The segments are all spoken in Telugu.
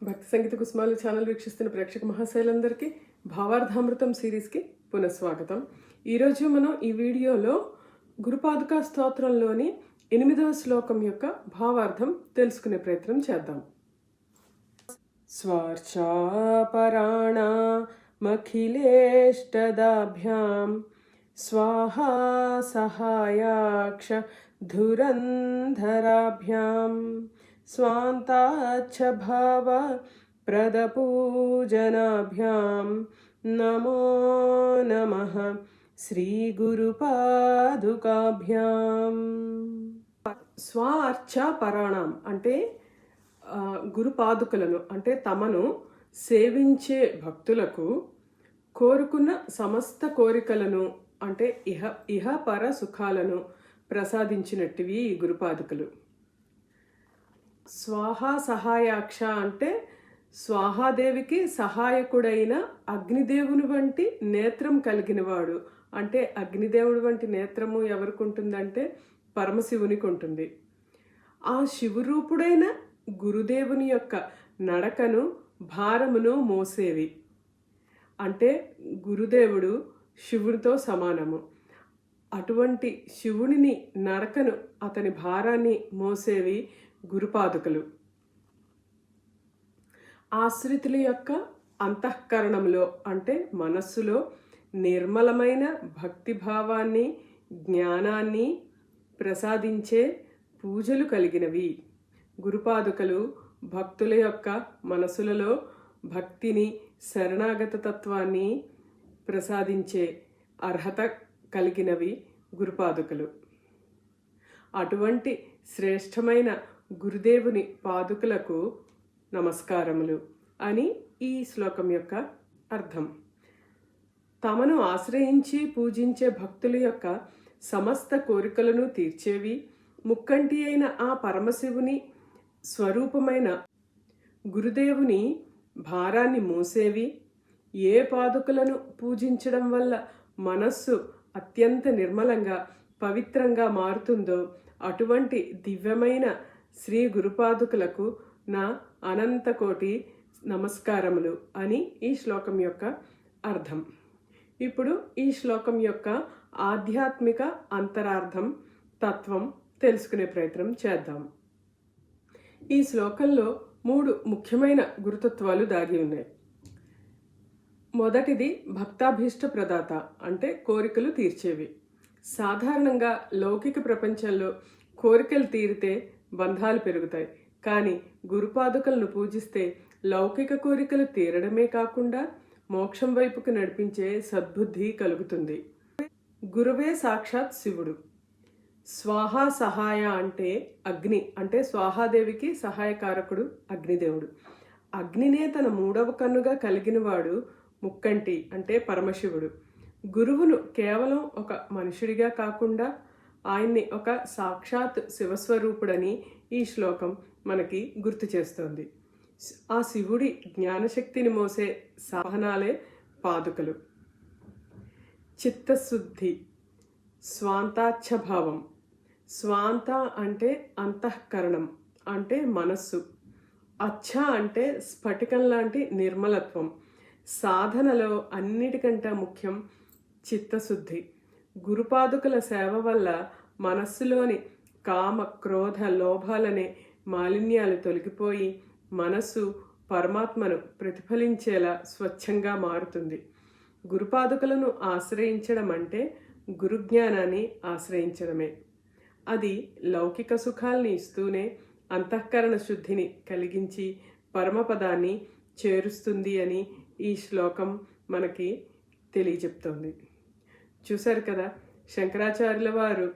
భక్తి సంగీత కుసుమాలు ఛానల్ వీక్షిస్తున్న ప్రేక్షక మహాశైలందరికీ భావార్థామృతం సిరీస్కి పునఃస్వాగతం. ఈరోజు మనం ఈ వీడియోలో గురుపాదుకా స్తోత్రంలోని 8వ శ్లోకం యొక్క భావార్థం తెలుసుకునే ప్రయత్నం చేద్దాం. స్వార్చాపరాణమఖిలేష్టదాభ్యాం స్వాహా సహాయాక్ష ధురంధరాభ్యాం స్వాంతాచ్చభావ ప్రదపూజనాభ్యాం నమో నమః శ్రీ గురుపాదుకాభ్యాం. స్వ అర్చ పరాణం అంటే గురుపాదుకలను అంటే తమను సేవించే భక్తులకు కోరుకున్న సమస్త కోరికలను అంటే ఇహ పర సుఖాలను ప్రసాదించినట్టువి ఈ గురుపాదుకలు. స్వాహా సహాయాక్ష అంటే స్వాహాదేవికి సహాయకుడైన అగ్నిదేవుని వంటి నేత్రం కలిగినవాడు. అంటే అగ్నిదేవుడి వంటి నేత్రము ఎవరికి ఉంటుందంటే పరమశివునికి ఉంటుంది. ఆ శివరూపుడైన గురుదేవుని యొక్క నడకను భారమును మోసేవి. అంటే గురుదేవుడు శివునితో సమానము. అటువంటి శివునిని నడకను అతని భారాన్ని మోసేవి గురుపాదుకలు. ఆశ్రితుల యొక్క అంతఃకరణంలో అంటే మనస్సులో నిర్మలమైన భక్తిభావాన్ని జ్ఞానాన్ని ప్రసాదించే పూజలు కలిగినవి. గురుపాదుకలు భక్తుల యొక్క మనసులలో భక్తిని శరణాగత తత్వాన్ని ప్రసాదించే అర్హత కలిగినవి గురుపాదుకలు. అటువంటి శ్రేష్టమైన గురుదేవుని పాదుకలకు నమస్కారములు అని ఈ శ్లోకం యొక్క అర్థం. తమను ఆశ్రయించి పూజించే భక్తుల యొక్క సమస్త కోరికలను తీర్చేవి, ముక్కంటి అయిన ఆ పరమశివుని స్వరూపమైన గురుదేవుని భారాన్ని మోసేవి. ఏ పాదుకలను పూజించడం వల్ల మనస్సు అత్యంత నిర్మలంగా పవిత్రంగా మారుతుందో అటువంటి దివ్యమైన శ్రీ గురుపాదుకలకు నా అనంతకోటి నమస్కారములు అని ఈ శ్లోకం యొక్క అర్థం. ఇప్పుడు ఈ శ్లోకం యొక్క ఆధ్యాత్మిక అంతరార్థం తత్వం తెలుసుకునే ప్రయత్నం చేద్దాం. ఈ శ్లోకంలో 3 ముఖ్యమైన గురుతత్వాలు దాగి ఉన్నాయి. మొదటిది భక్తాభీష్ట ప్రదాత అంటే కోరికలు తీర్చేవి. సాధారణంగా లౌకిక ప్రపంచంలో కోరికలు తీరితే బంధాలు పెరుగుతాయి. కానీ గురుపాదుకలను పూజిస్తే లౌకిక కోరికలు తీరడమే కాకుండా మోక్షం వైపుకు నడిపించే సద్బుద్ధి కలుగుతుంది. గురువే సాక్షాత్ శివుడు. స్వాహా సహాయ అంటే అగ్ని అంటే స్వాహాదేవికి సహాయకారకుడు అగ్నిదేవుడు. అగ్నినే తన 3వ కన్నుగా కలిగినవాడు ముక్కంటి అంటే పరమశివుడు. గురువును కేవలం ఒక మనుషుడిగా కాకుండా ఆయన్ని ఒక సాక్షాత్ శివస్వరూపుడని ఈ శ్లోకం మనకి గుర్తు చేస్తోంది. ఆ శివుడి జ్ఞానశక్తిని మోసే సాధనాలే పాదుకలు. చిత్తశుద్ధి, స్వాంతాచ్ఛభావం. స్వాంత అంటే అంతఃకరణం అంటే మనస్సు. అచ్ఛ అంటే స్ఫటికం లాంటి నిర్మలత్వం. సాధనలో అన్నిటికంటే ముఖ్యం చిత్తశుద్ధి. గురుపాదుకల సేవ వల్ల మనస్సులోని కామ క్రోధ లోభాలనే మాలిన్యాలు తొలగిపోయి మనస్సు పరమాత్మను ప్రతిఫలించేలా స్వచ్ఛంగా మారుతుంది. గురుపాదుకలను ఆశ్రయించడం అంటే గురుజ్ఞానాన్ని ఆశ్రయించడమే. అది లౌకిక సుఖాల్ని ఇస్తూనే అంతఃకరణ శుద్ధిని కలిగించి పరమపదాన్ని చేరుస్తుంది అని ఈ శ్లోకం మనకి తెలియచెప్తోంది. చూశారు కదా, శంకరాచార్యుల వారు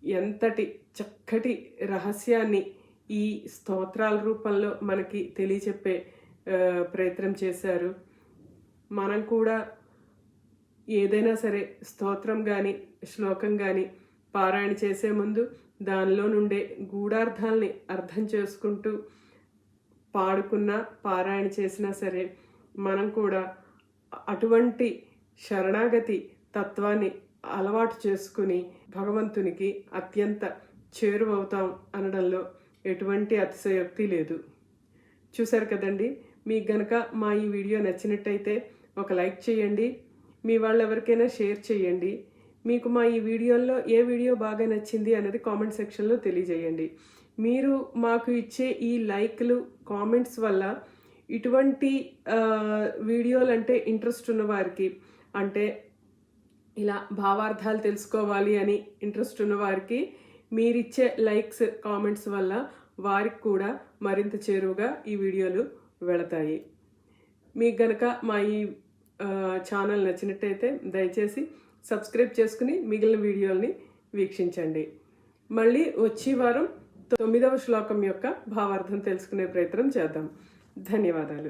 ఎంతటి చక్కటి రహస్యాన్ని ఈ స్తోత్రాల రూపంలో మనకి తెలియచెప్పే ప్రయత్నం చేశారు. మనం కూడా ఏదైనా సరే స్తోత్రం కానీ శ్లోకం కానీ పారాయణ చేసే ముందు దానిలో నుండే గూఢార్థాలని అర్థం చేసుకుంటూ పాడుకున్నా పారాయణ చేసినా సరే మనం కూడా అటువంటి శరణాగతి తత్వాన్ని అలవాటు చేసుకుని భగవంతునికి అత్యంత చేరువవుతాం అనడంలో ఎటువంటి అతిశయోక్తి లేదు. చూశారు కదండి. మీకు గనక మా ఈ వీడియో నచ్చినట్టయితే ఒక లైక్ చేయండి, మీ వాళ్ళు ఎవరికైనా షేర్ చేయండి. మీకు మా ఈ వీడియోల్లో ఏ వీడియో బాగా నచ్చింది అనేది కామెంట్ సెక్షన్లో తెలియజేయండి. మీరు మాకు ఇచ్చే ఈ లైక్లు, కామెంట్స్ వల్ల ఇటువంటి వీడియోలు అంటే ఇంట్రెస్ట్ ఉన్న వారికి, అంటే ఇలా భావార్థాలు తెలుసుకోవాలి అని ఇంట్రెస్ట్ ఉన్న వారికి మీరిచ్చే లైక్స్, కామెంట్స్ వల్ల వారికి కూడా మరింత చేరువుగా ఈ వీడియోలు వెళతాయి. మీకు గనక మా ఈ ఛానల్ నచ్చినట్టయితే దయచేసి సబ్స్క్రైబ్ చేసుకుని మిగిలిన వీడియోల్ని వీక్షించండి. మళ్ళీ వచ్చే వారం 9వ శ్లోకం యొక్క భావార్థం తెలుసుకునే ప్రయత్నం చేద్దాం. ధన్యవాదాలు.